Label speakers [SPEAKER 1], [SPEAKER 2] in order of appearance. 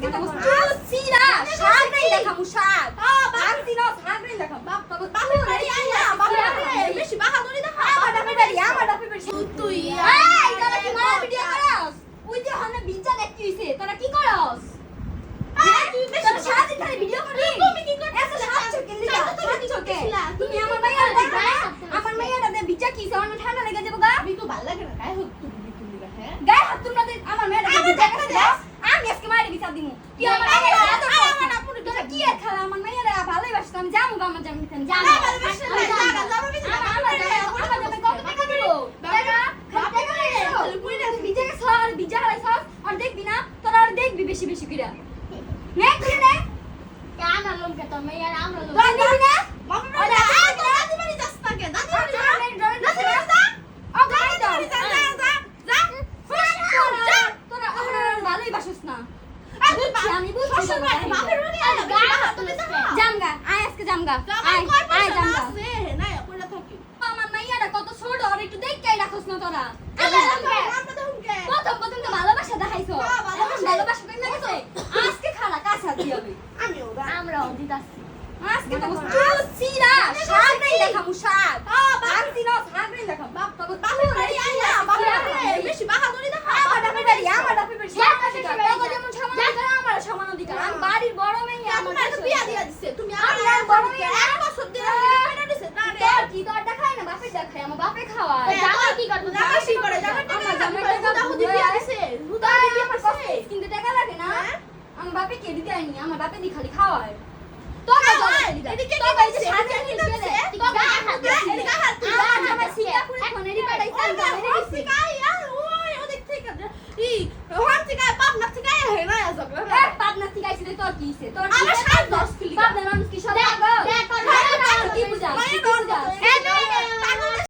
[SPEAKER 1] আজকে তো সিরা শাক নাই দেখামু শাক আজকে না শাক নাই দেখাম বাপ বাপের বাড়ি আইয়া বাপের বাড়ি বেশি বাহাদুরি দেখা আমার বাপের বাড়ি তুই এই তোরা কি মারা ভিডিও করস ওই যে হনে বিচা দেখতে হইছে তোরা কি করস তুই বেশি সারাদিন খালি ভিডিও করবি তুমি কি করছ এত সাচ্ছ কেলি তুমি আমার মাইয়াটা দেখবা আমার মাইয়াটা দে বিচা কি আমার ঠান্ডা লেগে যাবো গা
[SPEAKER 2] আমি তো ভালো লাগে না গায়ে হতো তুমি হ্যাঁ
[SPEAKER 1] গায়ে হাত তোমরা আমার মেয়েটা বিচা করছে আমি আজকে মাইরে বিচা দিমু তুই আমার মাইয়াটা এত আমার আপুরে তোরা কি আর খালা আমার মাইয়াটা ভালোই বাসতো আমি যামু গা আমার জামিন খান যামু আমার কত টাকা দিব বাবা বিচা কে সর বিচা হলাই সর আর দেখবি না তোরা আর দেখবি বেশি বেশি কইরা নে কি নে
[SPEAKER 3] কেন লোকে তো মেয়ার আমরা লোক
[SPEAKER 1] তোরা দেখবি না
[SPEAKER 2] বাবা দাদি বাড়ি যাস না কে দাদি বাড়ি যা
[SPEAKER 1] ও গাই দাও তোরা ওরা ভালোই বাসস না আমি বুঝছি
[SPEAKER 2] বাপের বাড়ি আইয়া
[SPEAKER 3] গায়ে হাত তুলিস
[SPEAKER 1] জামগা আয় আজকে জামগা আয় আয় জামগা
[SPEAKER 2] আছে না কইলা থাকি
[SPEAKER 1] আমার মাইয়াটা কত ছোট আর একটু দেখকেই রাখছ না তোরা
[SPEAKER 2] আমরা তো হুমকে
[SPEAKER 1] প্রথম তো ভালোবাসা দেখাইছো এখন ভালোবাসা কইমা গেছে আজকে খালা কাঁচা দি হবে
[SPEAKER 2] আমিও
[SPEAKER 3] আমরা দিতাছি
[SPEAKER 1] আজকে তো সিরা শাক নাই দেখামু শাক আজকে না শাক নাই দেখাম বাপ
[SPEAKER 2] বাপের বাড়ি আইয়া বাপের বাড়ি বেশি বাহাদুরি দেখা
[SPEAKER 1] আমার বাপের বাড়ি যেমন সমান অধিকার আমার সমান অধিকার আমি বাড়ির বড় মেয়ে
[SPEAKER 2] আমার তো বিয়া দিয়া দিছে তুমি
[SPEAKER 1] আমার
[SPEAKER 2] আমার
[SPEAKER 1] বড়
[SPEAKER 2] বড়
[SPEAKER 1] মেয়ে
[SPEAKER 2] এক বছর ধরে পেটা দিছে না রে
[SPEAKER 1] তোর কি তোর দেখায় না বাপে দেখায় আমার বাপে খাওয়ায়
[SPEAKER 3] জামাই কি করতে
[SPEAKER 2] জামাই কি করে জামাই
[SPEAKER 1] আমার
[SPEAKER 2] জামাই
[SPEAKER 1] জামাই
[SPEAKER 2] টাকা হুদি বিয়া দিছে হুদা বিয়া করছে
[SPEAKER 1] কিন্তু টাকা লাগে না
[SPEAKER 2] হ্যাঁ?
[SPEAKER 1] আমার বাপে কে দিতে আইনি আমার বাপে দি খালি খাওয়ায় তোর
[SPEAKER 2] এদিকে
[SPEAKER 1] তোর
[SPEAKER 2] কি
[SPEAKER 1] এই যে
[SPEAKER 2] দিছে?
[SPEAKER 1] সাজে
[SPEAKER 2] এদিকে
[SPEAKER 1] নিয়ে
[SPEAKER 2] দিছে?
[SPEAKER 1] গেলে তোর গায়ে হাত দিছে
[SPEAKER 2] এদিকে হাত দিছে।
[SPEAKER 1] আমার সিটা পুরো ফোনেরই পাঠাইছে আমি জানি না
[SPEAKER 2] হচ্ছে গায় আর ওই ওদিক থেকে ই হন থেকে পাপ না থেকে হে না যাবে
[SPEAKER 1] পাবনা থেকে আইছে তোর কি হইছে তোর
[SPEAKER 2] আমার 7-10 কিলো।
[SPEAKER 1] পাবনা মানুষ কি সব